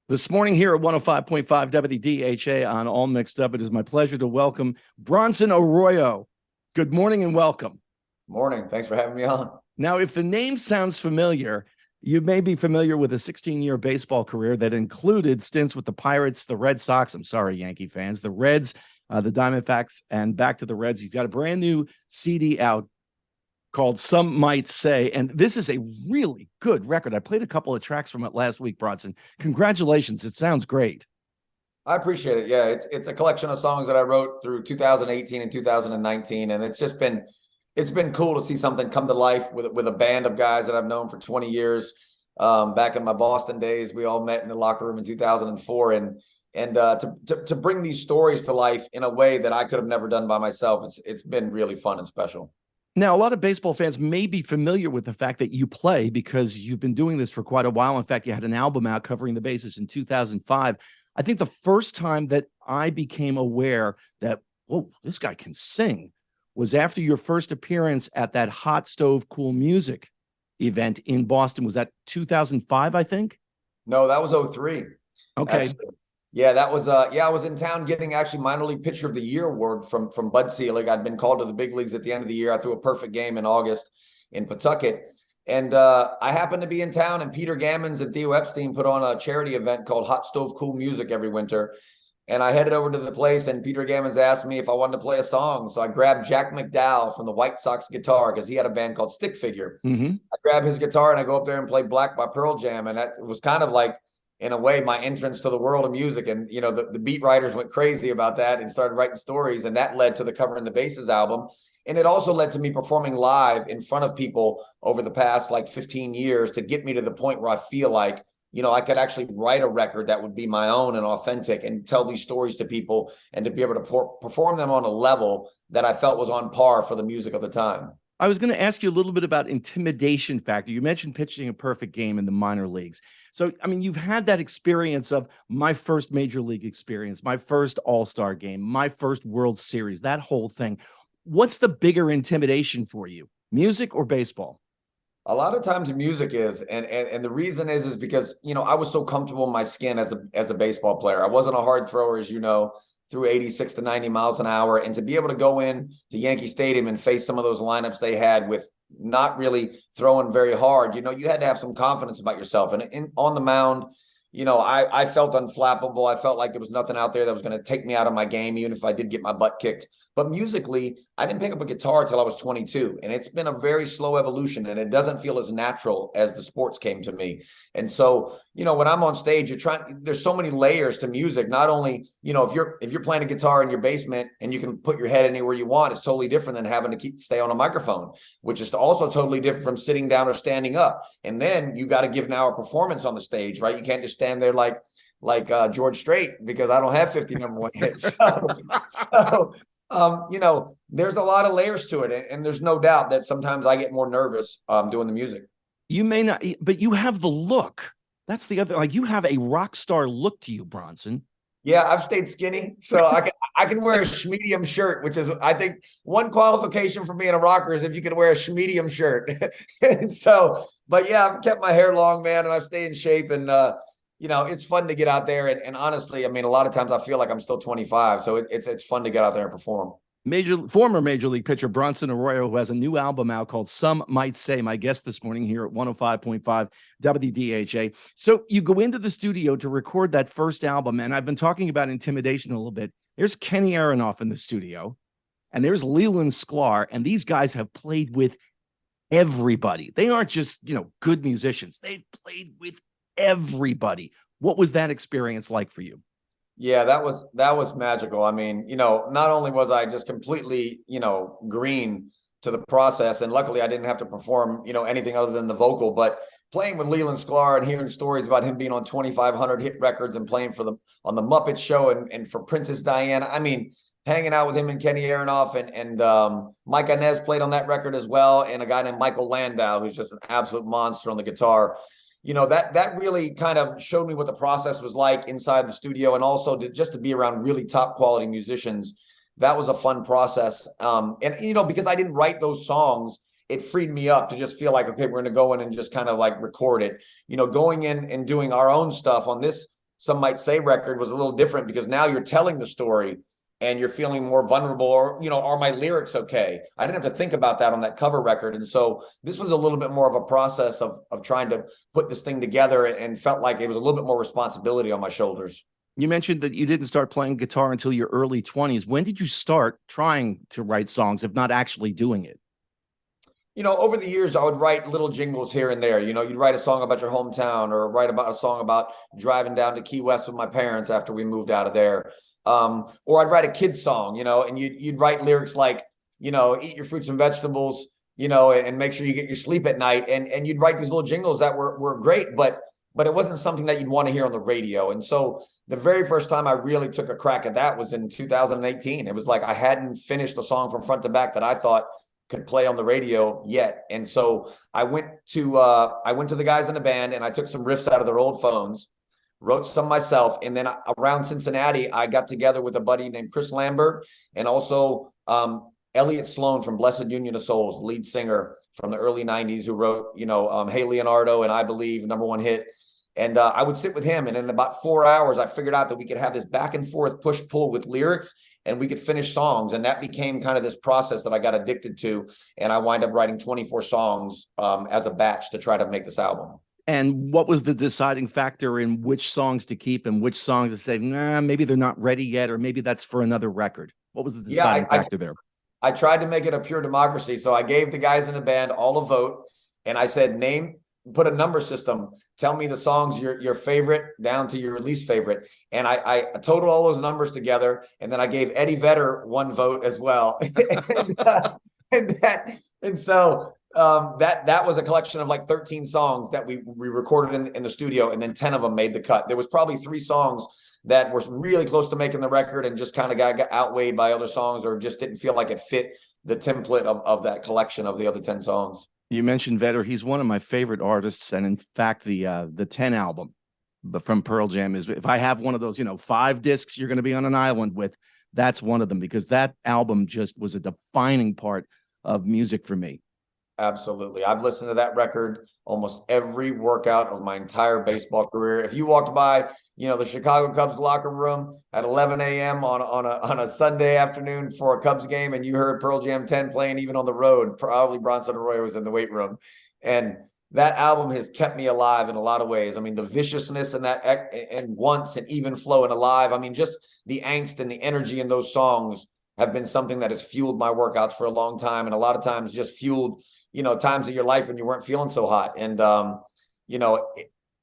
This morning here at 105.5 WDHA on All Mixed Up, it is my pleasure to welcome Bronson Arroyo. Good morning and welcome. Morning. Thanks for having me on. Now, if the name sounds familiar, you may be familiar with a 16-year baseball career that included stints with the Pirates, the Red Sox, I'm sorry, Yankee fans, the Reds, the Diamondbacks, and back to the Reds. He's got a brand new CD out called Some Might Say, and this is a really good record. I played a couple of tracks from it last week, Bronson. Congratulations. It sounds great. I appreciate it. Yeah, it's a collection of songs that I wrote through 2018 and 2019, and it's been cool to see something come to life with a band of guys that I've known for 20 years. Back in my Boston days, we all met in the locker room in 2004, and to bring these stories to life in a way that I could have never done by myself, it's been really fun and special. Now, a lot of baseball fans may be familiar with the fact that you play because you've been doing this for quite a while. In fact, you had an album out covering the bases in 2005. I think the first time that I became aware that, whoa, this guy can sing was after your first appearance at that Hot Stove Cool Music event in Boston. Was that 2005, I think? No, that was 03. Okay. Actually. Yeah, that was I was in town getting actually minor league pitcher of the year award from Bud Selig. I'd been called to the big leagues at the end of the year. I threw a perfect game in August in Pawtucket. And I happened to be in town, and Peter Gammons and Theo Epstein put on a charity event called Hot Stove Cool Music every winter. And I headed over to the place, and Peter Gammons asked me if I wanted to play a song. So I grabbed Jack McDowell from the White Sox guitar because he had a band called Stick Figure. Mm-hmm. I grab his guitar and I go up there and play Black by Pearl Jam. And that was kind of like, in a way, my entrance to the world of music. And, you know, the beat writers went crazy about that and started writing stories. And that led to the Covering the Bases album. And it also led to me performing live in front of people over the past like 15 years to get me to the point where I feel like, you know, I could actually write a record that would be my own and authentic and tell these stories to people and to be able to perform them on a level that I felt was on par for the music of the time. I was going to ask you a little bit about intimidation factor. You mentioned pitching a perfect game in the minor leagues. So, I mean, you've had that experience of my first major league experience, my first all-star game, my first World Series, that whole thing. What's the bigger intimidation for you, music or baseball? A lot of times music is, and the reason is because, you know, I was so comfortable in my skin as a baseball player. I wasn't a hard thrower, as you know, through 86 to 90 miles an hour. And to be able to go in to Yankee Stadium and face some of those lineups they had with not really throwing very hard, you know, you had to have some confidence about yourself. And on the mound, you know, I felt unflappable. I felt like there was nothing out there that was going to take me out of my game, even if I did get my butt kicked. But musically, I didn't pick up a guitar until I was 22. And it's been a very slow evolution, and it doesn't feel as natural as the sports came to me. And so, you know, when I'm on stage, there's so many layers to music. Not only, you know, if you're playing a guitar in your basement and you can put your head anywhere you want, it's totally different than having to stay on a microphone, which is also totally different from sitting down or standing up. And then you got to give now a performance on the stage, right? You can't just stand there like George Strait, because I don't have 50 number one hits. You know, there's a lot of layers to it. And there's no doubt that sometimes I get more nervous doing the music. You may not, but you have the look. That's the other, like, you have a rock star look to you, Bronson. Yeah, I've stayed skinny, so I can wear a medium shirt, which is, I think, one qualification for being a rocker is if you can wear a medium shirt. And so, but yeah, I've kept my hair long, man, and I've stayed in shape, and you know, it's fun to get out there. And honestly, I mean, a lot of times I feel like I'm still 25, so it's fun to get out there and perform. Former major league pitcher Bronson Arroyo, who has a new album out called Some Might Say, my guest this morning here at 105.5 WDHA. So you go into the studio to record that first album, and I've been talking about intimidation a little bit. There's Kenny Aronoff in the studio, and there's Leland Sklar, and these guys have played with everybody. They aren't just, you know, good musicians. They've played with everybody. What was that experience like for you? Yeah, that was magical. I mean, you know, not only was I just completely, you know, green to the process, and luckily I didn't have to perform, you know, anything other than the vocal, but playing with Leland Sklar and hearing stories about him being on 2,500 hit records and playing on the Muppet Show and for Princess Diana. I mean, hanging out with him and Kenny Aronoff and Mike Inez played on that record as well, and a guy named Michael Landau, who's just an absolute monster on the guitar. You know, that really kind of showed me what the process was like inside the studio, and also just to be around really top quality musicians. That was a fun process. And, you know, because I didn't write those songs, it freed me up to just feel like, okay, we're going to go in and just kind of like record it. You know, going in and doing our own stuff on this Some Might Say record was a little different because now you're telling the story and you're feeling more vulnerable, or, are my lyrics okay? I didn't have to think about that on that cover record. And so this was a little bit more of a process of trying to put this thing together, and felt like it was a little bit more responsibility on my shoulders. You mentioned that you didn't start playing guitar until your early 20s. When did you start trying to write songs, if not actually doing it? Over the years, I would write little jingles here and there. You'd write a song about your hometown, or write about a song about driving down to Key West with my parents after we moved out of there. Or I'd write a kid's song, and you'd write lyrics like, eat your fruits and vegetables, and make sure you get your sleep at night. And you'd write these little jingles that were great, but it wasn't something that you'd want to hear on the radio. And so the very first time I really took a crack at that was in 2018. It was like I hadn't finished a song from front to back that I thought could play on the radio yet. And so I went to the guys in the band, and I took some riffs out of their old phones, wrote some myself. And then around Cincinnati, I got together with a buddy named Chris Lambert, and also Elliott Sloan from Blessed Union of Souls, lead singer from the early 90s, who wrote, Hey Leonardo and I Believe, #1 hit. And I would sit with him, and in about 4 hours, I figured out that we could have this back and forth push-pull with lyrics, and we could finish songs. And that became kind of this process that I got addicted to. And I wind up writing 24 songs as a batch to try to make this album. And what was the deciding factor in which songs to keep and which songs to say, nah, maybe they're not ready yet, or maybe that's for another record? What was the deciding factor there? I tried to make it a pure democracy. So I gave the guys in the band all a vote, and I said, put a number system. Tell me the songs your favorite down to your least favorite. And I totaled all those numbers together. And then I gave Eddie Vedder 1 vote as well. and so that was a collection of like 13 songs that we recorded in the studio, and then 10 of them made the cut. There was probably 3 songs that were really close to making the record and just kind of got outweighed by other songs, or just didn't feel like it fit the template of that collection of the other 10 songs. You mentioned Vedder. He's one of my favorite artists. And in fact, the 10 album from Pearl Jam is, if I have one of those, 5 discs you're going to be on an island with, that's one of them, because that album just was a defining part of music for me. Absolutely. I've listened to that record almost every workout of my entire baseball career. If you walked by, the Chicago Cubs locker room at 11 a.m. on a Sunday afternoon for a Cubs game, and you heard Pearl Jam 10 playing even on the road, probably Bronson Arroyo was in the weight room. And that album has kept me alive in a lot of ways. I mean, the viciousness and that, and Once, and Even Flow, and Alive. I mean, just the angst and the energy in those songs have been something that has fueled my workouts for a long time. And a lot of times just fueled, times of your life when you weren't feeling so hot. And,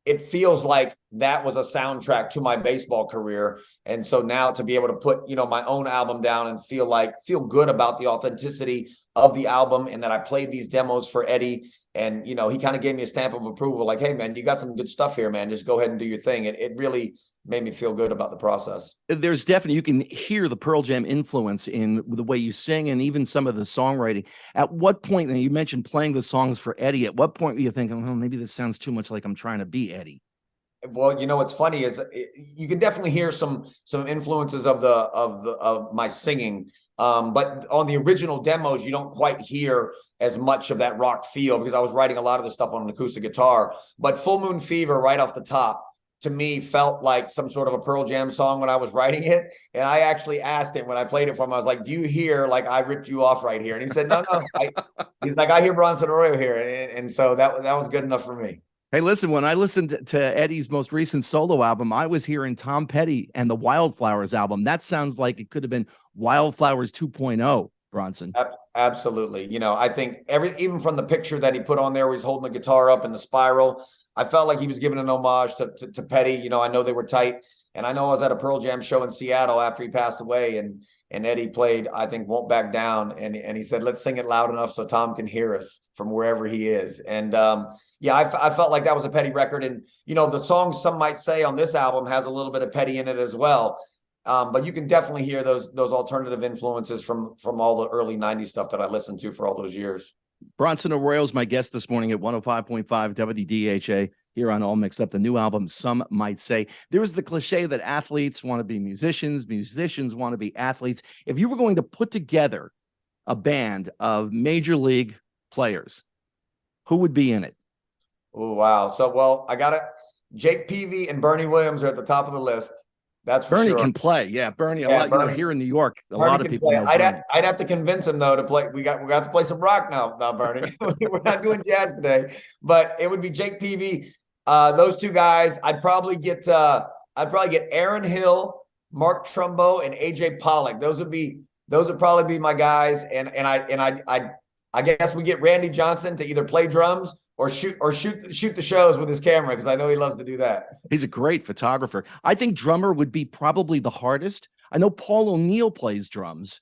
it feels like that was a soundtrack to my baseball career. And so now to be able to put, my own album down and feel good about the authenticity of the album, and that I played these demos for Eddie, and, he kind of gave me a stamp of approval, like, hey man, you got some good stuff here, man. Just go ahead and do your thing. It really made me feel good about the process. There's definitely, you can hear the Pearl Jam influence in the way you sing and even some of the songwriting. At what point, and you mentioned playing the songs for Eddie, at what point were you thinking, well, maybe this sounds too much like I'm trying to be Eddie? Well, what's funny is you can definitely hear some influences of my singing. But on the original demos, you don't quite hear as much of that rock feel, because I was writing a lot of the stuff on an acoustic guitar. But Full Moon Fever right off the top, to me, felt like some sort of a Pearl Jam song when I was writing it. And I actually asked him when I played it for him, I was like, do you hear like I ripped you off right here? And he said, no. He's like, I hear Bronson Arroyo here. And so that was good enough for me. Hey, listen, when I listened to Eddie's most recent solo album, I was hearing Tom Petty and the Wildflowers album. That sounds like it could have been Wildflowers 2.0, Bronson. Absolutely. I think even from the picture that he put on there where he's holding the guitar up in the spiral, I felt like he was giving an homage to Petty. I know they were tight. And I know I was at a Pearl Jam show in Seattle after he passed away, and Eddie played, I think, Won't Back Down. And he said, let's sing it loud enough so Tom can hear us from wherever he is. And I felt like that was a Petty record. And, the song Some Might Say on this album has a little bit of Petty in it as well. But you can definitely hear those alternative influences from all the early 90s stuff that I listened to for all those years. Bronson Arroyo is my guest this morning at 105.5 WDHA here on All Mixed Up, the new album, Some Might Say. There is the cliche that athletes want to be musicians, musicians want to be athletes. If you were going to put together a band of major league players, who would be in it? Oh, wow. So, well, I got to Jake Peavy and Bernie Williams are at the top of the list. That's for Bernie sure. can play. Yeah, Bernie. A Yeah, lot, Bernie. here in New York, a Bernie lot of can people play. know Bernie. I'd have to convince him though to play. We got to play some rock now, Bernie. We're not doing jazz today, but it would be Jake Peavy. Those two guys. I'd probably get Aaron Hill, Mark Trumbo, and AJ Pollock. Those would probably be my guys. And I guess we get Randy Johnson to either play drums or shoot the shows with his camera, because I know he loves to do that. He's a great photographer. I think drummer would be probably the hardest. I know Paul O'Neill plays drums.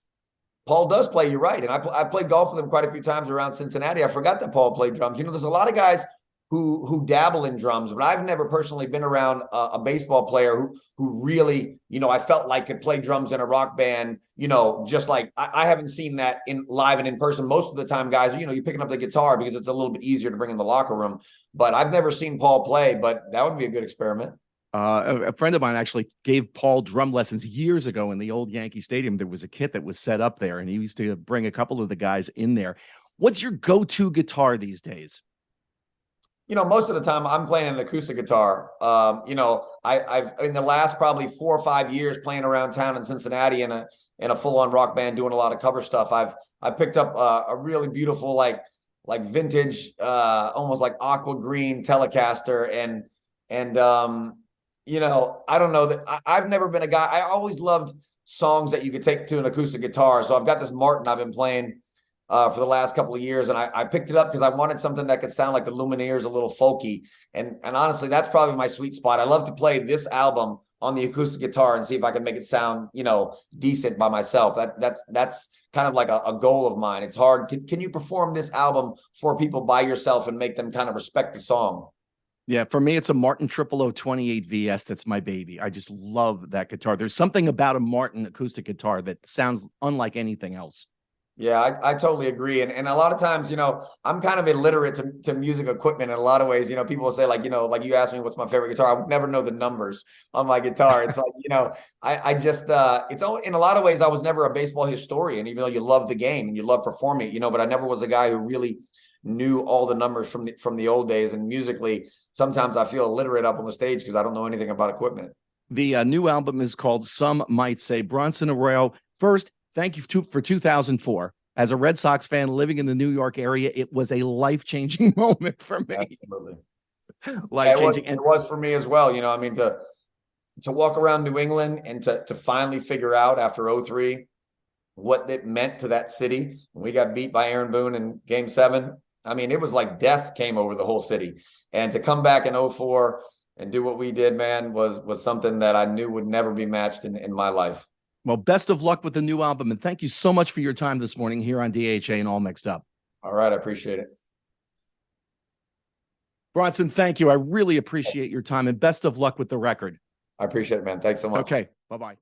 Paul does play, you're right. And I played golf with him quite a few times around Cincinnati. I forgot that Paul played drums. There's a lot of guys who dabble in drums, but I've never personally been around a baseball player who really, I felt like could play drums in a rock band, just like I haven't seen that in live and in person. Most of the time, guys, you're picking up the guitar because it's a little bit easier to bring in the locker room. But I've never seen Paul play, but that would be a good experiment. A friend of mine actually gave Paul drum lessons years ago in the old Yankee Stadium. There was a kit that was set up there, and he used to bring a couple of the guys in there. What's your go-to guitar these days? Most of the time I'm playing an acoustic guitar. I've in the last probably 4 or 5 years playing around town in Cincinnati in a full-on rock band, doing a lot of cover stuff. I picked up a really beautiful like vintage, almost like aqua green Telecaster, and I don't know that I've never been a guy. I always loved songs that you could take to an acoustic guitar. So I've got this Martin I've been playing for the last couple of years. And I picked it up because I wanted something that could sound like the Lumineers, a little folky. And honestly, that's probably my sweet spot. I love to play this album on the acoustic guitar and see if I can make it sound, decent by myself. That's kind of like a goal of mine. It's hard. Can you perform this album for people by yourself and make them kind of respect the song? Yeah, for me, it's a Martin 00028 VS. That's my baby. I just love that guitar. There's something about a Martin acoustic guitar that sounds unlike anything else. Yeah, I totally agree. And a lot of times, I'm kind of illiterate to music equipment in a lot of ways. People will say like you asked me what's my favorite guitar. I would never know the numbers on my guitar. It's like, I just, it's all, in a lot of ways, I was never a baseball historian, even though you love the game and you love performing it, but I never was a guy who really knew all the numbers from the old days. And musically, sometimes I feel illiterate up on the stage because I don't know anything about equipment. The new album is called Some Might Say. Bronson Arroyo, first, thank you for 2004. As a Red Sox fan living in the New York area, it was a life-changing moment for me. Absolutely. Life-changing. It was for me as well. To walk around New England and to finally figure out after 2003 what it meant to that city when we got beat by Aaron Boone in Game 7. I mean, it was like death came over the whole city. And to come back in 2004 and do what we did, man, was something that I knew would never be matched in my life. Well, best of luck with the new album. And thank you so much for your time this morning here on DHA and All Mixed Up. All right. I appreciate it. Bronson, thank you. I really appreciate your time and best of luck with the record. I appreciate it, man. Thanks so much. Okay. Bye-bye.